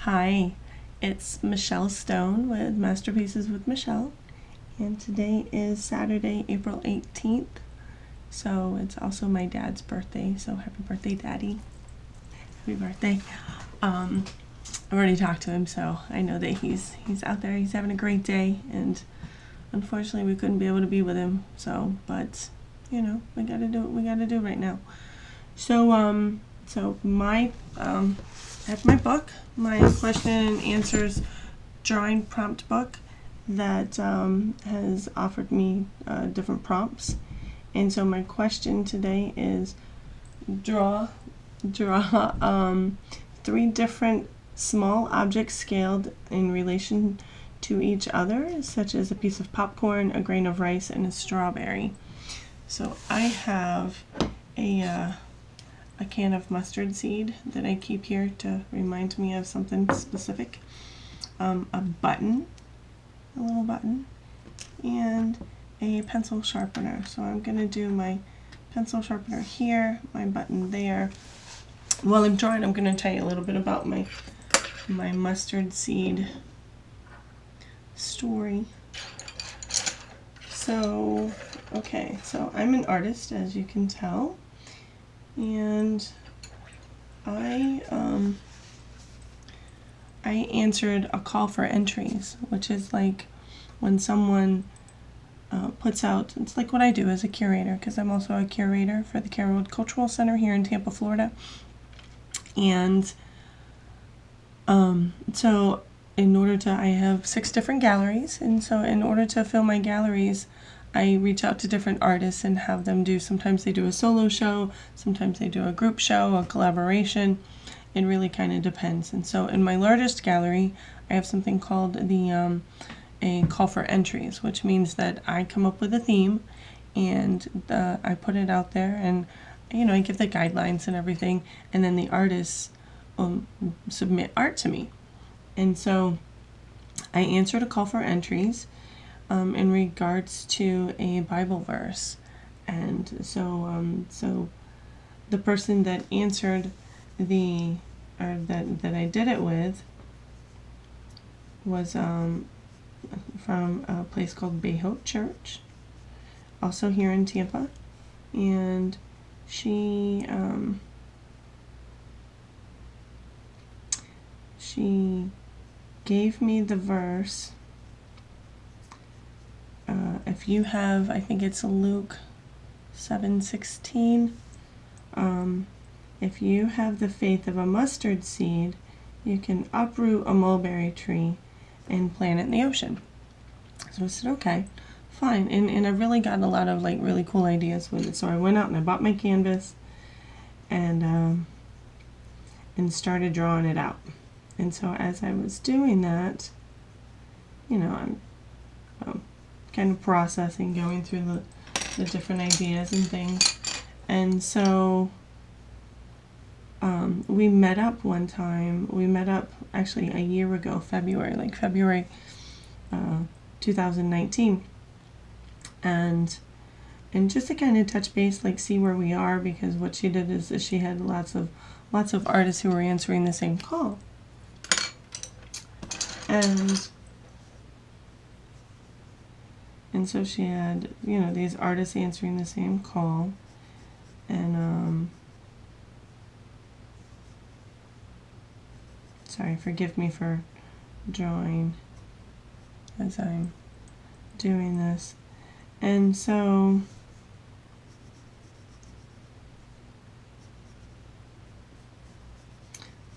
Hi, it's Michelle Stone with Masterpieces with Michelle, and today is Saturday, April 18th, so it's also my dad's birthday, so happy birthday, Daddy. Happy birthday. I've already talked to him, so I know that he's out there, he's having a great day, and unfortunately we couldn't be able to be with him, so, but, you know, we gotta do what we gotta do right now. So, I have my book, my question and answers drawing prompt book that has offered me different prompts. And so my question today is draw 3 different small objects scaled in relation to each other, such as a piece of popcorn, a grain of rice, and a strawberry. So I have a can of mustard seed that I keep here to remind me of something specific, a button, a little button, and a pencil sharpener. So I'm going to do my pencil sharpener here, my button there. While I'm drawing, I'm going to tell you a little bit about my mustard seed story. So, okay, so I'm an artist, as you can tell. And I answered a call for entries, which is like when someone puts out, it's like what I do as a curator, because I'm also a curator for the Carrollwood Cultural Center here in Tampa, Florida. And so in order to, I have 6 different galleries, and so in order to fill my galleries, I reach out to different artists and have them do, sometimes they do a solo show, sometimes they do a group show, a collaboration. It really kind of depends. And so in my largest gallery, I have something called the a call for entries, which means that I come up with a theme and I put it out there, and I give the guidelines and everything, and then the artists submit art to me. And so I answered a call for entries in regards to a Bible verse, and so the person that answered that I did it with was from a place called Bay Hope Church, also here in Tampa, and she gave me the verse. If you have, I think it's Luke 7:16. If you have the faith of a mustard seed, you can uproot a mulberry tree and plant it in the ocean. So I said, okay, fine. And I really got a lot of like really cool ideas with it. So I went out and I bought my canvas and started drawing it out. And so as I was doing that, I'm kind of processing, going through the different ideas and things. And so we met up one time. We met up actually a year ago, February 2019. And just to kind of touch base, like see where we are, because what she did is she had lots of artists who were answering the same call. And so she had, these artists answering the same call, and sorry, forgive me for drawing as I'm doing this. And so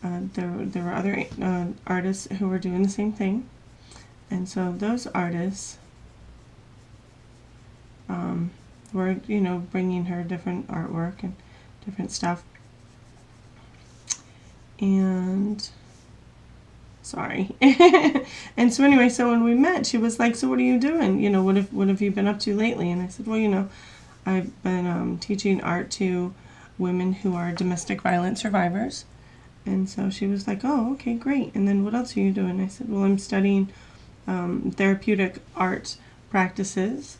there were other artists who were doing the same thing, and so those artists were, bringing her different artwork and different stuff. And sorry. And so anyway, so when we met, she was like, so what are you doing? What have you been up to lately? And I said, well, I've been teaching art to women who are domestic violence survivors. And so she was like, oh, okay, great. And then what else are you doing? I said, well, I'm studying therapeutic art practices.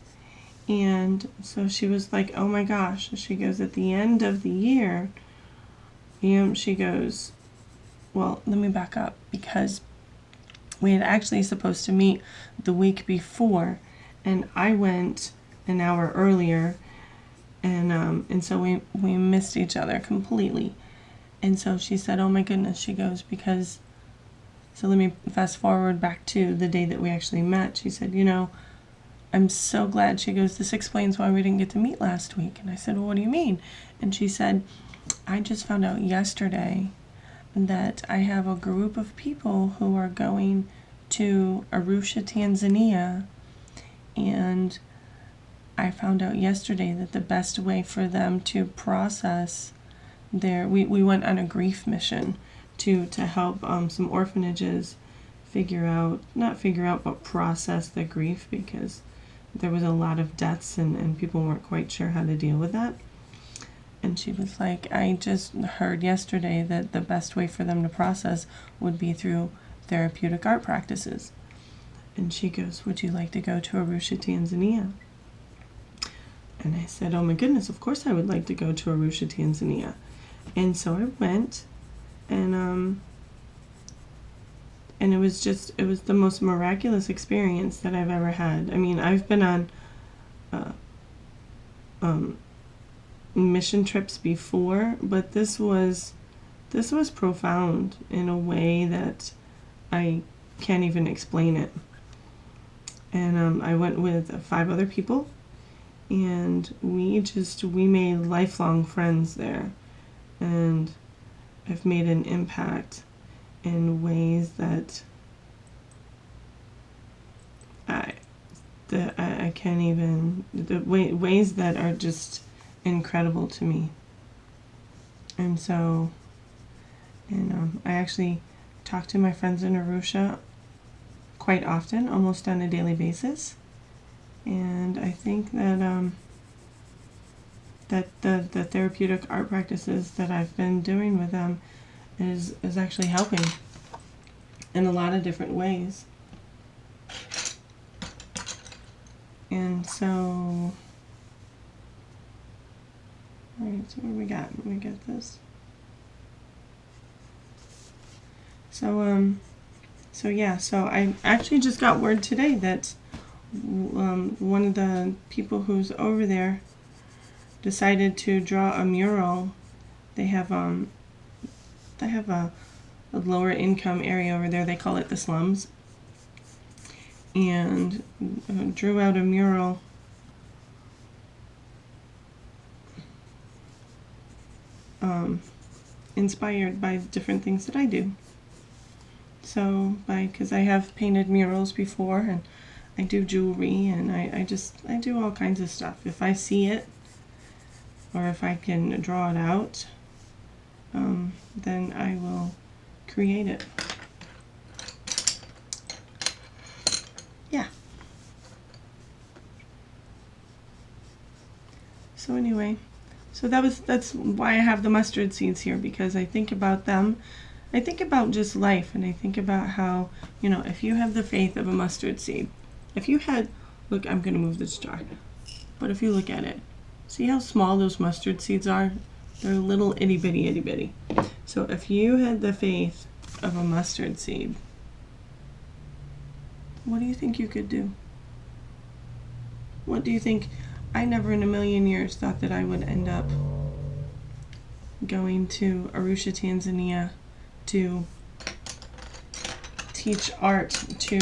And so she was like, oh my gosh. She goes, at the end of the year, she goes, well, let me back up, because we had actually supposed to meet the week before, and I went an hour earlier, and so we missed each other completely. And so she said, oh my goodness, she goes, because, so let me fast forward back to the day that we actually met. She said, you know, I'm so glad. She goes, this explains why we didn't get to meet last week. And I said, well, what do you mean? And she said, I just found out yesterday that I have a group of people who are going to Arusha, Tanzania, and I found out yesterday that the best way for them to process we went on a grief mission to help some orphanages but process the grief, because there was a lot of deaths and people weren't quite sure how to deal with that. And she was like, I just heard yesterday that the best way for them to process would be through therapeutic art practices. And she goes, would you like to go to Arusha, Tanzania? And I said, oh my goodness, of course I would like to go to Arusha, Tanzania. And so I went, and it was the most miraculous experience that I've ever had. I mean, I've been on mission trips before, but this was profound in a way that I can't even explain it. And I went with 5 other people, and we made lifelong friends there. And I've made an impact in ways that I can't even, ways that are just incredible to me. And so, I actually talk to my friends in Arusha quite often, almost on a daily basis. And I think that that the therapeutic art practices that I've been doing with them is actually helping in a lot of different ways. And so, all right, so what do we got? Let me get this. So yeah, so I actually just got word today that one of the people who's over there decided to draw a mural. They have a lower income area over there. They call it the slums, and drew out a mural inspired by different things that I do. So, because I have painted murals before, and I do jewelry, and I do all kinds of stuff. If I see it, or if I can draw it out, then I will create it. Yeah. So anyway, that's why I have the mustard seeds here, because I think about them. I think about just life, and I think about how, you know, if you have the faith of a mustard seed, if you had, look, I'm going to move this jar, but if you look at it, see how small those mustard seeds are? They're little itty bitty, itty bitty. So if you had the faith of a mustard seed, what do you think you could do? What do you think? I never in a million years thought that I would end up going to Arusha, Tanzania to teach art to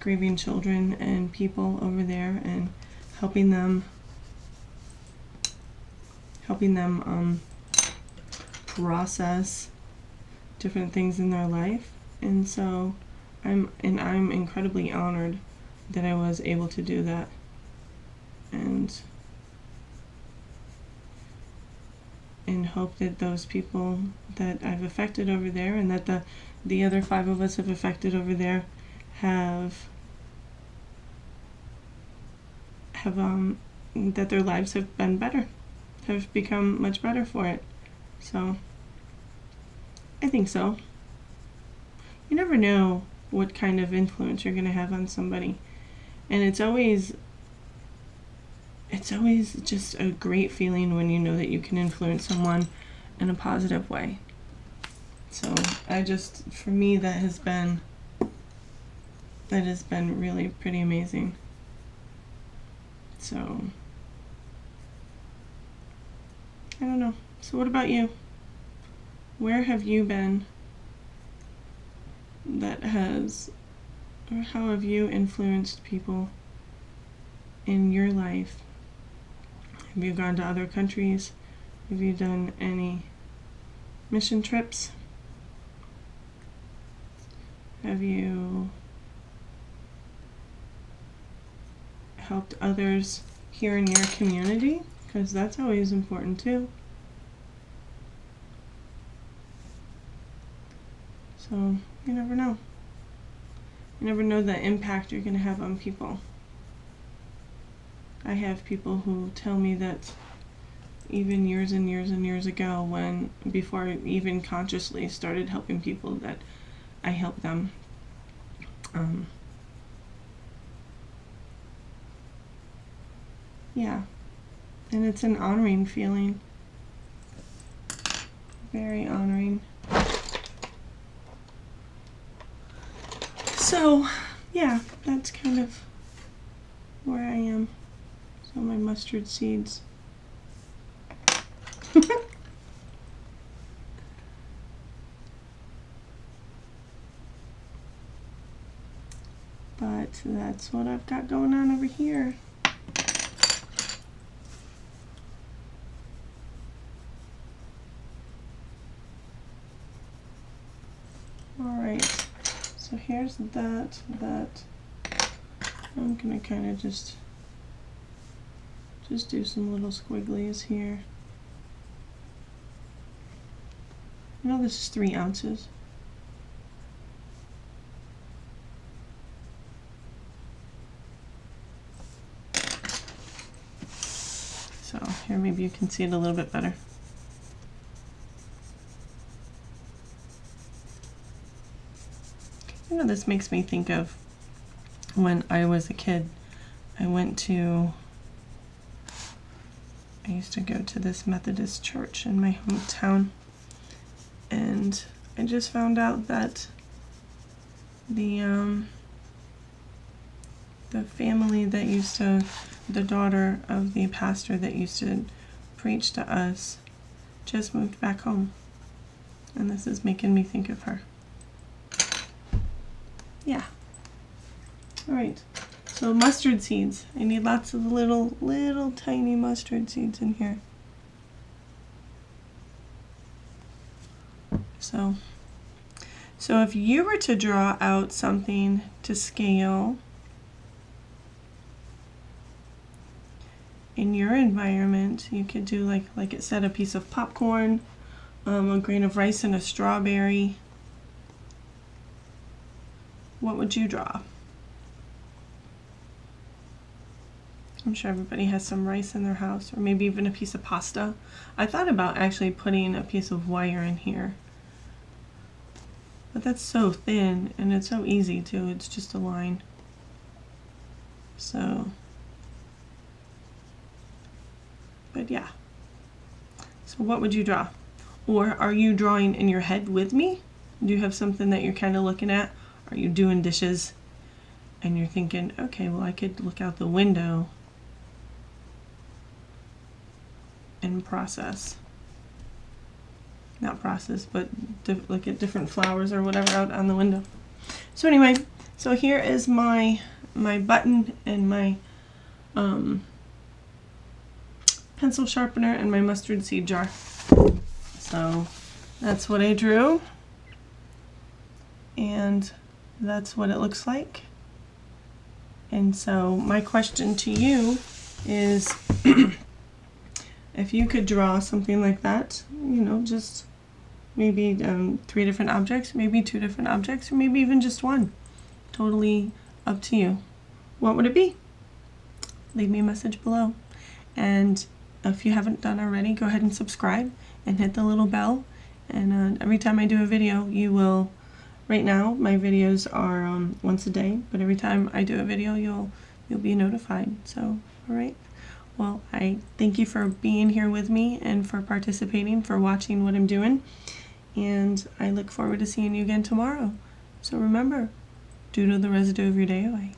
grieving children and people over there, and helping them process different things in their life. And so I'm incredibly honored that I was able to do that, and hope that those people that I've affected over there, and that the other 5 of us have affected over there, have that their lives have been better, have become much better for it. So I think so. You never know what kind of influence you're going to have on somebody, and it's always just a great feeling when you know that you can influence someone in a positive way. So for me, that has been really pretty amazing. So I don't know. So what about you? Where have you been or how have you influenced people in your life? Have you gone to other countries? Have you done any mission trips? Have you helped others here in your community? Because that's always important too. So you never know. You never know the impact you're going to have on people. I have people who tell me that even years and years and years ago, before I even consciously started helping people, that I helped them. Yeah, and it's an honoring feeling. Very honoring. So, yeah, that's kind of where I am. So my mustard seeds. But that's what I've got going on over here. Alright, so here's that. I'm gonna kind of just do some little squigglies here. I know this is 3 ounces. So here, maybe you can see it a little bit better. You know, this makes me think of when I was a kid. I used to go to this Methodist church in my hometown, and I just found out that the family that the daughter of the pastor that used to preach to us just moved back home, and this is making me think of her. Yeah. All right. So mustard seeds. I need lots of little tiny mustard seeds in here. So if you were to draw out something to scale in your environment, you could do like it said, a piece of popcorn, a grain of rice, and a strawberry. What would you draw? I'm sure everybody has some rice in their house, or maybe even a piece of pasta. I thought about actually putting a piece of wire in here, but that's so thin and it's so easy too. It's just a line. So, but yeah. So what would you draw? Or are you drawing in your head with me? Do you have something that you're kind of looking at? Are you doing dishes and you're thinking, okay, well, I could look out the window and not process, but look at different flowers or whatever out on the window. So anyway, so here is my button and my pencil sharpener and my mustard seed jar. So that's what I drew, and that's what it looks like. And so my question to you is, if you could draw something like that, you know, just maybe 3 different objects, maybe 2 different objects, or maybe even just one. Totally up to you. What would it be? Leave me a message below. And if you haven't done already, go ahead and subscribe and hit the little bell. And every time I do a video, you will, right now my videos are once a day, but every time I do a video, you'll be notified. So, all right. Well, I thank you for being here with me and for participating, for watching what I'm doing. and I look forward to seeing you again tomorrow. So remember, doodle the residue of your day away.